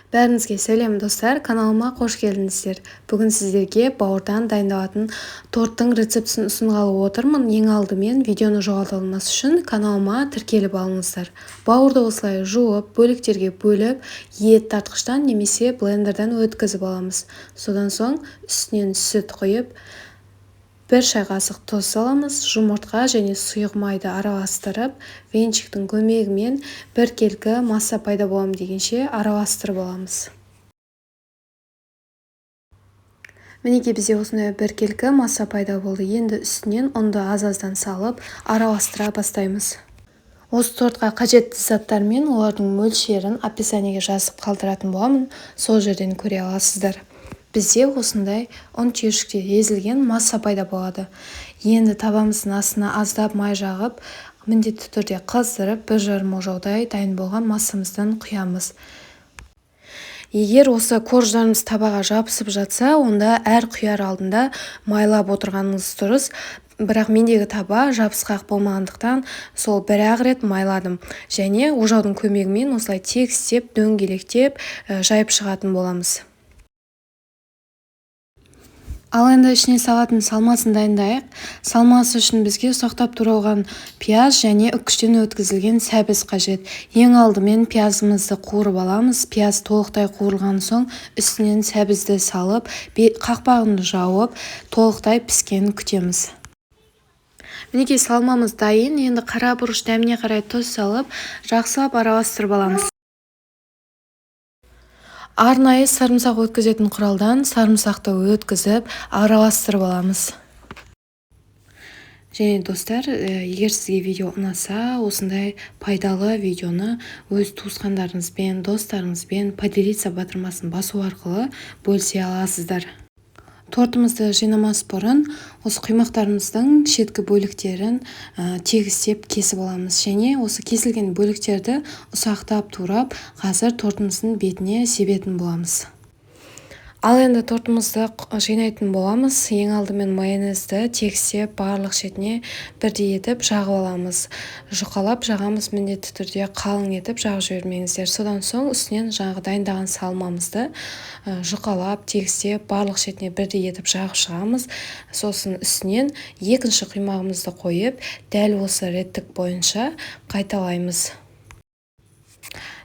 Бәріңізге сәлем достар, каналыма қош келдіңіздер. Бүгін сіздерге бауырдан дайындалатын торттың рецептісін ұсынғалы отырмын. Ең алдымен видеоны жоғалтылмас үшін каналыма тіркеліп алыңыздар. Бауырды осылай жуып, бөліктерге бөліп, ет тартқыштан немесе блендерден өткізіп аламыз. Содан соң үстінен сүт құйып, 1 шай қасық тұз саламыз, жұмыртқа және сұйық майды араластырып, венчиктің көмегімен біркелкі масса пайда боламын дегенше араластырып аламыз. Мінекей бізде осындай біркелкі масса пайда болды. Енді үстінен ұнды аз-аздан салып араластыра бастаймыз. Осы тортқа қажетті заттар мен олардың мөлшерін описаниеге жазып қалдыратын боламын. Сол жерден көре аласыздар. Бізде осындай ұн түйіршікте езілген масса пайда болады. Енді табамыздың астына аздап май жағып, міндетті түрде қыздырып, 1,5 ошаудай дайын болған массамыздан құямыз. Егер осы корждарымыз табаға жабысып жатса, онда әр құяр алдында майлап отырғаныңыз дұрыс. Бірақ мендегі таба жабысқақ болмағандықтан сол бір-ақ рет майладым. Және ожаудың көмегімен осылай тегістеп, дөңгелектеп жайып шығатын боламыз. Ал енді ішіне салатын салмасын дайындайық. Салмасы үшін бізге ұсақтап туралған пияз және үккіштен өткізілген сәбіз қажет. Ең алдымен пиязымызды қуырып аламыз. Пияз толықтай қуырылған соң үстінен сәбізді салып, қақпағын жауып, толықтай піскенін күтеміз. Мінекей салмамыз дайын. Енді қара бұрыш дәміне қарай тұз салып, жақсылап араластырып аламыз. Арнайы сарымсақ өткізетін құралдан сарымсақты өткізіп араластырып аламыз. Және достар, егер сізге видео ұнаса, осындай пайдалы видеоны өз туысқандарыңызбен, достарыңызбен поделиться батырмасын басу арқылы бөлісе аласыздар. Тортымызды жинамас бұрын осы құймақтарымыздың шеткі бөліктерін тегістеп кесіп аламыз. Және осы кесілген бөліктерді ұсақтап турап, қазір тортымыздың бетіне себетін боламыз. Ал енді тортымызды жинайтын боламыз. Ең алдымен майонезді тегістеп барлық шетіне бірдей етіп жағып аламыз. Жұқалап жағамыз, міндетті түрде қалың етіп жағып жібермеңіздер. Содан соң үстінен жаңағы дайындаған салмамызды жұқалап тегістеп барлық шетіне бірдей етіп жағып шығамыз. Сосын үстінен екінші құймағымызды қойып, дәл осы реттік бойынша қайталаймыз.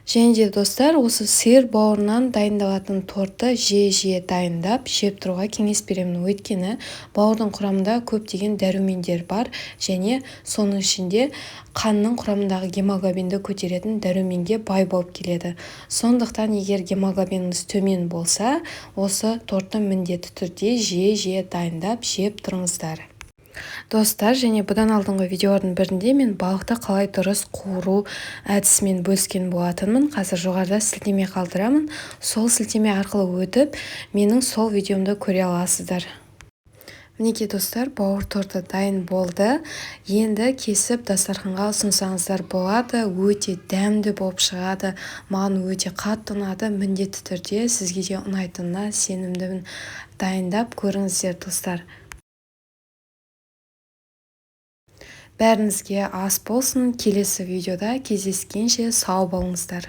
Және де достар, осы сиыр бауырынан дайындалатын тортты жиі дайындап жеп тұруға кеңес беремін. Өйткені бауырдың құрамында көптеген дәрумендер бар және соның ішінде қанның құрамындағы гемоглобинді көтеретін дәруменге бай болып келеді. Сондықтан егер гемоглобиніңіз төмен болса, осы тортты міндетті түрде жиі дайындап жеп тұрыңыздар. Достар, және бұдан алдыңғы видеолардың бірінде мен балықты қалай дұрыс қуыру әдісімен бөліскен болатынмын. Қазір жоғарыда сілтеме қалдырамын. Сол сілтеме арқылы өтіп, менің сол видеомды көре аласыздар. Мінекей достар, бауыр торты дайын болды. Енді кесіп дастарханға ұсынсаңыздар болады. Өте дәмді болып шығады. Маған өте қатты ұнады. Міндетті түрде сізге де ұнайтынына сенімдімін. Дайындап көріңіздер достар. Бәріңізге ас болсын. Келесі видеода кездескенше сау болыңыздар.